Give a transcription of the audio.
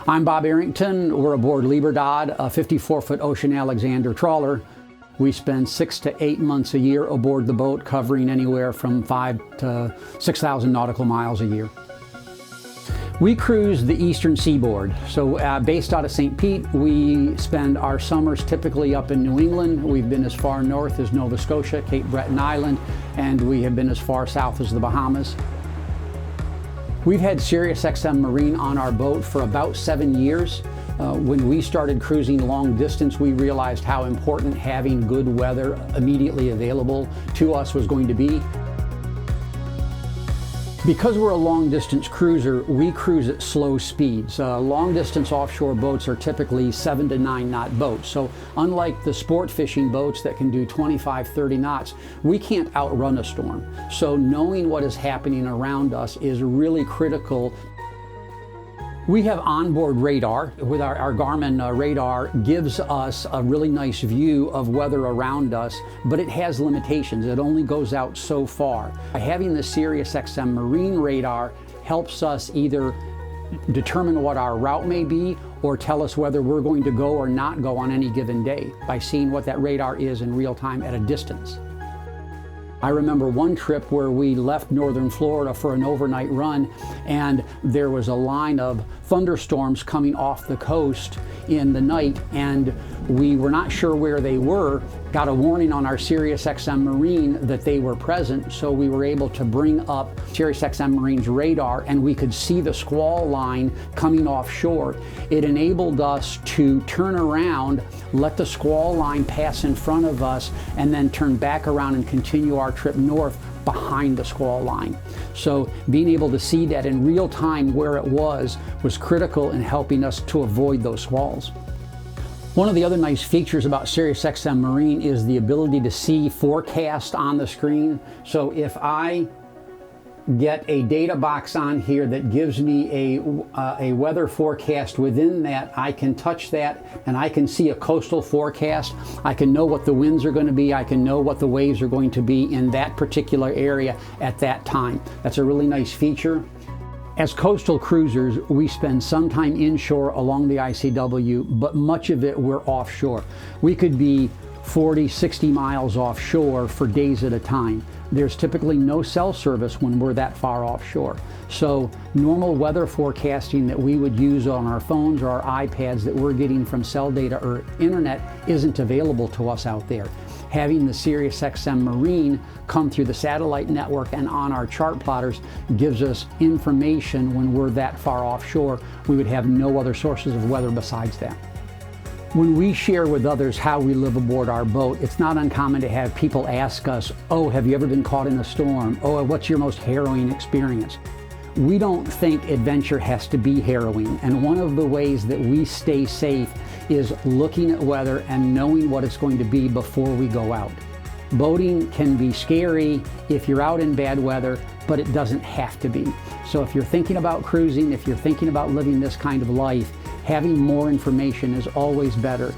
I'm Bob Arrington. We're aboard Libertad, a 54-foot Ocean Alexander trawler. We spend 6 to 8 months a year aboard the boat, covering anywhere from 5 to 6,000 nautical miles a year. We cruise the eastern seaboard. So based out of St. Pete, we spend our summers typically up in New England. We've been as far north as Nova Scotia, Cape Breton Island, and we have been as far south as the Bahamas. We've had SiriusXM Marine on our boat for about 7 years. When we started cruising long distance, we realized how important having good weather immediately available to us was going to be. Because we're a long distance cruiser, we cruise at slow speeds. Long distance offshore boats are typically 7 to 9 knot boats. So unlike the sport fishing boats that can do 25, 30 knots, we can't outrun a storm. So knowing what is happening around us is really critical. We have onboard radar. With our Garmin radar gives us a really nice view of weather around us, but it has limitations. It only goes out so far. Having the SiriusXM Marine radar helps us either determine what our route may be or tell us whether we're going to go or not go on any given day by seeing what that radar is in real time at a distance. I remember one trip where we left northern Florida for an overnight run, and there was a line of thunderstorms coming off the coast in the night, and we were not sure where they were. Got a warning on our SiriusXM Marine that they were present, so we were able to bring up SiriusXM Marine's radar, and we could see the squall line coming offshore. It enabled us to turn around, let the squall line pass in front of us, and then turn back around and continue our trip north behind the squall line. So being able to see that in real time where it was critical in helping us to avoid those squalls. One of the other nice features about SiriusXM Marine is the ability to see forecast on the screen. So if I get a data box on here that gives me a weather forecast within that, I can touch that and I can see a coastal forecast. I can know what the winds are going to be. I can know what the waves are going to be in that particular area at that time. That's a really nice feature. As coastal cruisers, we spend some time inshore along the ICW, but much of it we're offshore. We could be 40, 60 miles offshore for days at a time. There's typically no cell service when we're that far offshore. So normal weather forecasting that we would use on our phones or our iPads that we're getting from cell data or internet isn't available to us out there. Having the SiriusXM Marine come through the satellite network and on our chart plotters gives us information when we're that far offshore. We would have no other sources of weather besides that. When we share with others how we live aboard our boat, it's not uncommon to have people ask us, "Oh, have you ever been caught in a storm? Oh, what's your most harrowing experience?" We don't think adventure has to be harrowing, and one of the ways that we stay safe is looking at weather and knowing what it's going to be before we go out. Boating can be scary if you're out in bad weather, but it doesn't have to be. So if you're thinking about cruising, if you're thinking about living this kind of life, having more information is always better.